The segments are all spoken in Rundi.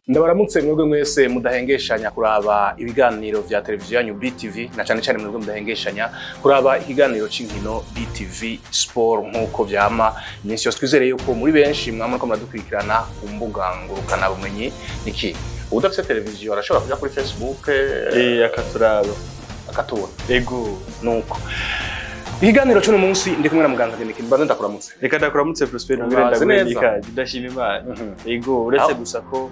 Ndabaramutse mwebwe mwese mudahengeshanya kuraba ibiganiro vya televiziyo yanyu BTV na cyane cyane mwebwe mudahengeshanya kuraba ikiganiro c'inkino BTV Sport nkuko vyama iminsi yose twizere yuko muri benshi mwamwe ko muradukurikirana ku mbuga ngurukana bumenyi niki udafite televiziyo arashobora kuja kuri Facebook akaturaba akatubona ego nuko ikiganiro cyo munsi ndi kumwe na muganga Geniki mbaze ndakuramutse reka ndakuramutse Prosper ngwenda ndagwendika ndashima Imana ego uretse gusa ko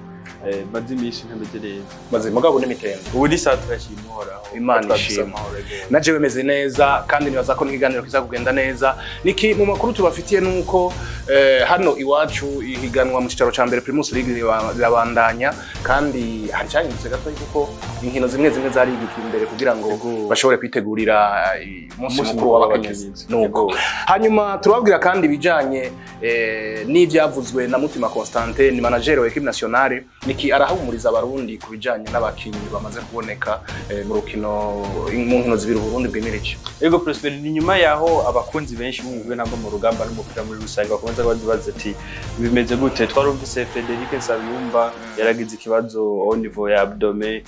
maze imisi ntamegereza maze mugabo n'imitendo ubu ni saa turashima uhoraho Imana ishimwe naje wemeze neza kandi nibaza ko n'ikiganiro kiza kugenda neza niki mu makuru tubafitiye nuko hano iwacu ihiganwa mu cicaro ca mbere Primus League birabandanya kandi hari cyanyitse gato kuko inkino zimwe zari ibiki imbere kugira ngo bashobore kwitegurira umunsi mukuru w'abakenyezi nuko hanyuma turababwira kandi bijanye n'ivyavuzwe na Mutima Constantin ni manager wa equipe nationale niki arahumuriza abarundi kubijanye n'abakinyi bamaze kuboneka mu rukino mu nkino zibiri Burundi bwemereje. Ego Prosper ni nyuma yaho abakunzi benshi bumwe namba mu rugamba n'umupira muri rusange bakomeza bazibaza ati bimeze gute twarumvise Frederic Nsabiyumba yaragize ikibazo au niveau ya abdomen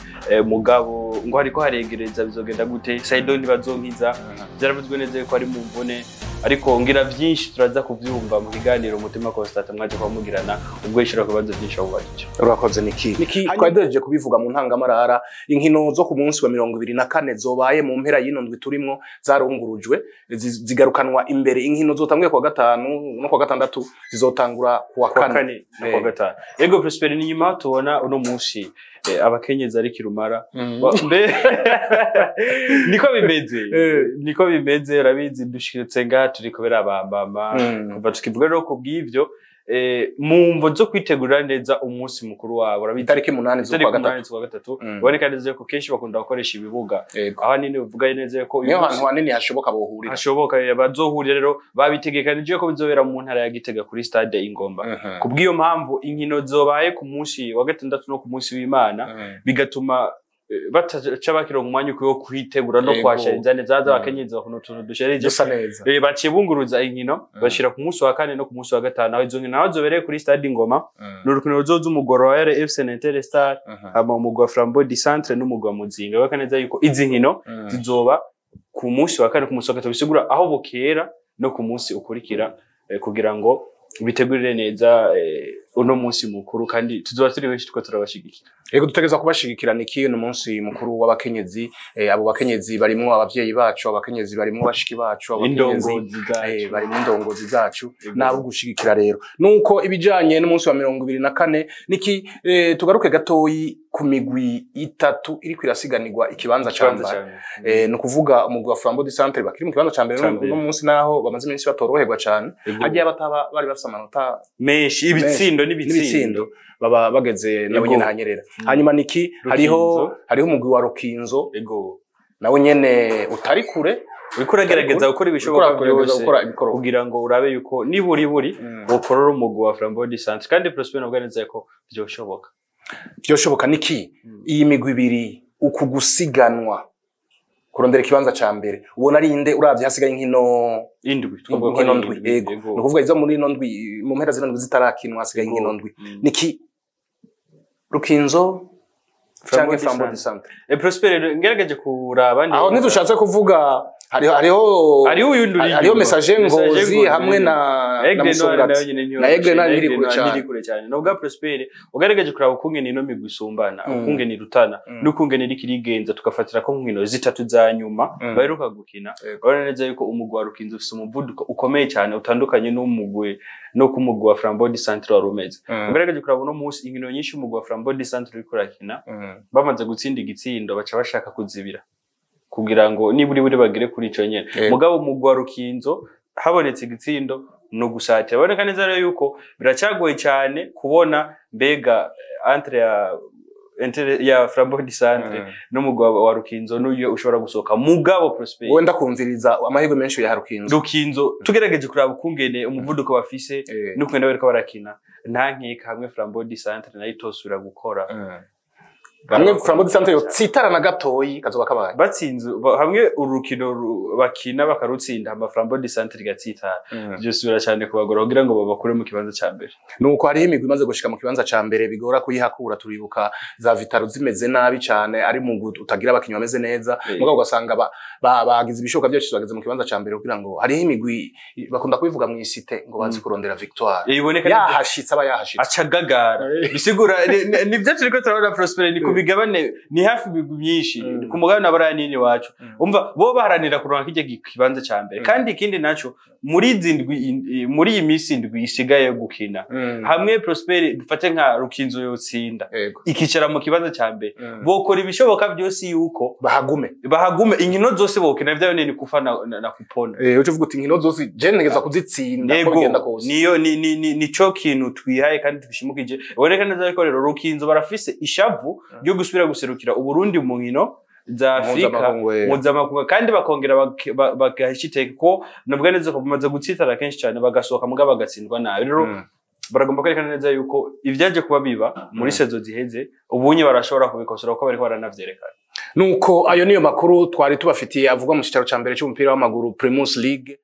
mugabo ngo hariko haregereza bizogenda gute Saido ntibazonkiza byaravuzwe neza ko ari mu mvune ariko ngira byinshi turaza kuvyumva mu kiganiro Mutima Constantin mwaje kwamugirana ubwo yishira kubazo byinshi abubajije urakoze niki twadeje kubivuga mu ntangamarara inkino zo ku munsi wa 24 zobaye mu mpera y'inondwi turimo zarungurujwe zigarukanwa imbere inkino zotanguye kwa gatanu no kwa gatandatu zizotangura kwa kane no kwa gatanu ego Prosper ni nyuma tubona uno munsi abakenyezi ari kirumara niko bimeze urabizi dushitse nga turiko berabambama kuva tukivuga rero ko bw'ivyo mumvo zo kwitegurira neza umunsi mukuru wabo urabizi tariki 8 z'ukwa gatatu boneka neza ko kenshi bakunda gukoresha ibibuga aho nini uvuga neza ko niyo hantu hanini hashoboka bohurira hashoboka bazohurira rero babitegekanije ko bizobera mu ntara ya Gitega kuri stade Ingomba kubwiyo mpamvu inkino zobaye ku munsi wa gatandatu no ku munsi w'Imana bigatuma bataca bakironka umwanya wo kwitegura no kwashariza neza abakenyezi bakuno tuntu dusharije bacibunguruza inkino bashira ku munsi wa kane no ku munsi wa gatanu aho izo nkino bazobereye kuri stade Ingoma n'urukino ruzoza umugoro wa RFC Interstar ama umugwa Flambeau du Centre n'umugwa Muzinga bakaneza yuko izi nkino zizoba ku munsi wa kane ku munsi wa gatatu bisigura aho bukera no ku munsi ukurikira kugira ngo bitegurire neza uno munsi mukuru kandi tuzoba turi benshi tuko turabashigikira ego dutegeza kubashigikira niki no munsi mukuru w'abakenyezi abo bakenyezi barimo abavyeyi bacu abakenyezi barimo bashiki bacu abakenyezi bari mu ndongozi zacu nabo gushigikira rero nuko ibijanye no munsi wa 24 niki tugaruke gatoyi ku migwi itatu iri kwirasiganirwa ikibanza cambere no kuvuga umugwi wa Flambeau du Centre bakiri mu kibanza cambere no munsi naho bamaze iminsi batoroherwa cyane hagiye bataba bari bafite amanota menshi ibitsindo baba bageze nabo nyene hanyerera hanyuma niki hariho umugwi wa Rukinzo ego nawe nyene utari kure uriko uragerageza gukora ibishoboka byose kugira ngo urabe yuko niburi bokorora umugwi wa Flambeau du Centre kandi Prosper n'ubwaneze ko byoshoboka niki iyi migwi ibiri ukugusiganwa kurondera ikibanza ca mbere ubona ari inde uravye hasigaye inkino indwi ego no kuvuga izo muri indwi mu mpera z'indwi zitarakinwa hasigaye inkino ndwi niki Rukinzo cyangwa Flambeau du Centre Prosper ngerageje kuraba aho ntidushatse kuvuga hariho message ngozi hamwe na Musongati na Egle na ngiri kure cyane no bwa Prosper ugaragaje kuraba ukungene ino migwi isumbana ukungene irutana n'ukungene rikirigenza tugafatira ko nkino zitatu za nyuma baheruka gukina urabona neza yuko umugwi wa Rukinzo ufite umuvuduko ukomeye cyane utandukanye n'umugwi no ku mugwi wa Flambeau du Centre warumeze ugaragaje kuraba no munsi inkino nyinshi umugwi wa Flambeau du Centre uri kurakina bamaze gutsinda igitsindo baca bashaka kuzibira kugira ngo niburi bagire kuri ico nyene mugabo umugwi wa Rukinzo habonetse igitsindo no gusatira boneka neza rero yuko biracagoye cyane kubona mbega entre ya Flambeau du Centre n'umugwi wa Rukinzo n'uyo ushobora gusoka mugabo Prosper wenda kumviriza amahirwe menshi ya Rukinzo tugerageje kuraba ukungene umuvuduko bafise n'ukwenda bariko barakina nta nkeka hamwe Flambeau du Centre nayo itosura gukora hamwe Flambeau du Centre yotsitara na gatoyi kazoba kabaye batsinze hamwe urukino bakina bakarutsinda ama Flambeau du Centre gatsitara byo subira cyane kubagora kugira ngo babakure mu kibanza ca mbere nuko hari imigwi imaze gushika mu kibanza ca mbere bigora kuyihakura turibuka za Vitaro zimeze nabi cyane ari mu utagira abakinyi bameze neza mugabo ugasanga bagize ibishoka byo bageze mu kibanza ca mbere kugira ngo hari imigwi bakunda kubivuga mu isite ngo bazi kurondera victoire yahashitse aba yahashitse acagagara bisigura nibyo turiko turabona Prosper ni kubigabane ni hafi imigwi myinshi ku mugabane abaraya nini wacu umva bo baharanira kuronka kije kibanza ca mbere kandi ikindi naco muri zindwi muri iyi misi ndwi isigaye gukina hamwe Prosper dufate nka Rukinzo yotsinda ikicara mu kibanza ca mbere bokora ibishoboka byose yuko bahagume inkino zose bokina byayo ni kufa na kupona uco vuga uti inkino zose je ntegeza kuzitsinda ko bigenda kose niyo nico kintu twihaye kandi tubishimukije boneka neza ariko rero Rukinzo barafise ishavu ryo gusubira guserukira uburundi mu nkino za Afrika mpuzamakungu kandi bakongera bagahishiteka ko nabwo neza ko bamaze gutsitara kenshi cyane bagasohoka mugabo bagatsindwa nabi rero baragomba kwerekana neza yuko ivyaje kuba biba muri sezo ziheze ubunye barashobora kubikosora uko bariko baranavyerekana nuko ayo niyo makuru twari tubafitiye avuga mu cicaro ca mbere cy'umupira w'amaguru Primus League